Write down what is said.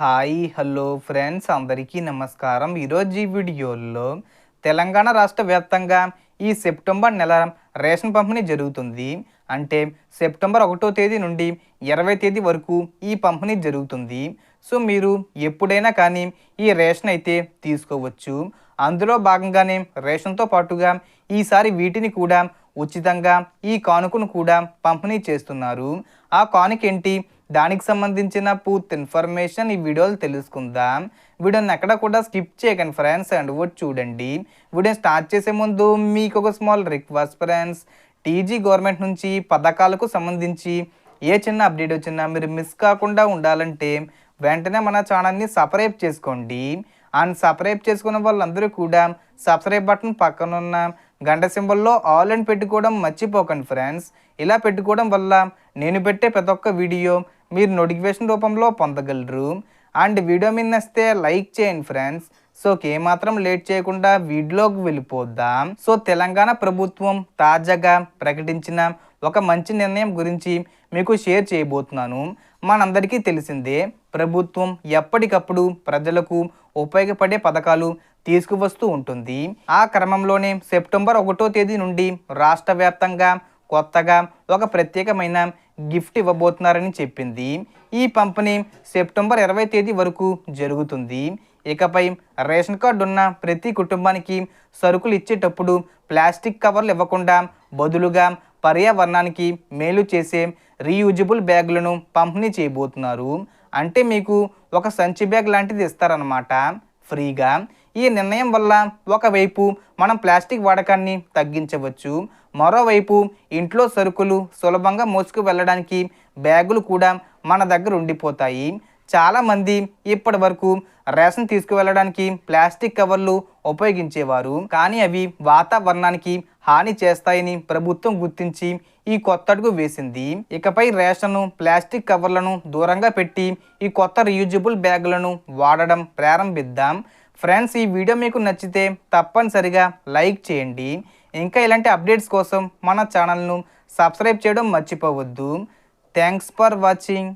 Hi hello friends అందరికీ నమస్కారం. ఈరోజు ఈ వీడియోలో తెలంగాణ రాష్ట్ర వ్యాప్తంగా ఈ సెప్టెంబర్ నెల రేషన్ పంపిణీ జరుగుతుంది. అంటే సెప్టెంబర్ 1వ తేదీ నుండి 20వ తేదీ వరకు ఈ పంపిణీ జరుగుతుంది. సో మీరు ఎప్పుడైనా కానీ ఈ రేషన్ అయితే తీసుకోవచ్చు. అందులో భాగంగానే రేషన్తో పాటుగా ఈసారి వీటిని కూడా ఉచితంగా ఈ కానుకను కూడా పంపిణీ చేస్తున్నారు. ఆ కానుక ఏంటి, దానికి సంబంధించిన పూర్తి ఇన్ఫర్మేషన్ ఈ వీడియోలో తెలుసుకుందాం. వీడియోని ఎక్కడ కూడా స్కిప్ చేయకండి ఫ్రెండ్స్, అండ్ చూడండి. వీడియో స్టార్ట్ చేసే ముందు మీకు ఒక small request friends, TG government నుంచి పథకాలకు సంబంధించి ఏ చిన్న అప్డేట్ వచ్చినా మీరు మిస్ కాకుండా ఉండాలంటే వెంటనే మన ఛానల్ని సబ్స్క్రైబ్ చేసుకోండి. అండ్ సబ్స్క్రైబ్ చేసుకున్న వాళ్ళందరూ కూడా సబ్స్క్రైబ్ బటన్ పక్కన ఉన్న గంట సింబల్లో ఆల్ అని పెట్టుకోవడం మర్చిపోకండి ఫ్రెండ్స్. ఇలా పెట్టుకోవడం వల్ల నేను పెట్టే ప్రతి ఒక్క వీడియో మీరు నోటిఫికేషన్ రూపంలో పొందగలరు. అండ్ వీడియో మీద నచ్చితే లైక్ చేయండి ఫ్రెండ్స్. సో ఏమాత్రం లేట్ చేయకుండా వీడియోలోకి వెళ్ళిపోద్దాం. సో తెలంగాణ ప్రభుత్వం తాజాగా ప్రకటించిన ఒక మంచి నిర్ణయం గురించి మీకు షేర్ చేయబోతున్నాను. మనందరికీ తెలిసిందే, ప్రభుత్వం ఎప్పటికప్పుడు ప్రజలకు ఉపయోగపడే పథకాలు తీసుకువస్తూ ఉంటుంది. ఆ క్రమంలోనే సెప్టెంబర్ 1వ తేదీ నుండి రాష్ట్ర వ్యాప్తంగా కొత్తగా ఒక ప్రత్యేకమైన గిఫ్ట్ ఇవ్వబోతున్నారని చెప్పింది. ఈ పంపిణీ సెప్టెంబర్ 20వ తేదీ వరకు జరుగుతుంది. ఇకపై రేషన్ కార్డు ఉన్న ప్రతి కుటుంబానికి సరుకులు ఇచ్చేటప్పుడు ప్లాస్టిక్ కవర్లు ఇవ్వకుండా బదులుగా పర్యావరణానికి మేలు చేసే రీయూజబుల్ బ్యాగులను పంపిణీ చేయబోతున్నారు. అంటే మీకు ఒక సంచి బ్యాగ్ లాంటిది ఇస్తారన్నమాట ఫ్రీగా. ఈ నిర్ణయం వల్ల ఒకవైపు మనం ప్లాస్టిక్ వాడకాన్ని తగ్గించవచ్చు, మరోవైపు ఇంట్లో సరుకులు సులభంగా మోసుకు వెళ్ళడానికి బ్యాగులు కూడా మన దగ్గర ఉండిపోతాయి. చాలామంది ఇప్పటి వరకు రేషన్ తీసుకువెళ్ళడానికి ప్లాస్టిక్ కవర్లు ఉపయోగించేవారు, కానీ అవి వాతావరణానికి హాని చేస్తాయని ప్రభుత్వం గుర్తించి ఈ కొత్త అడుగు వేసింది. ఇకపై రేషన్ను ప్లాస్టిక్ కవర్లను దూరంగా పెట్టి ఈ కొత్త రీయూజబుల్ బ్యాగులను వాడడం ప్రారంభిద్దాం. ఫ్రెండ్స్, ఈ వీడియో మీకు నచ్చితే తప్పనిసరిగా లైక్ చేయండి. ఇంకా ఇలాంటి అప్డేట్స్ కోసం మన ఛానల్ను సబ్స్క్రైబ్ చేయడం మర్చిపోవద్దు. Thanks for watching.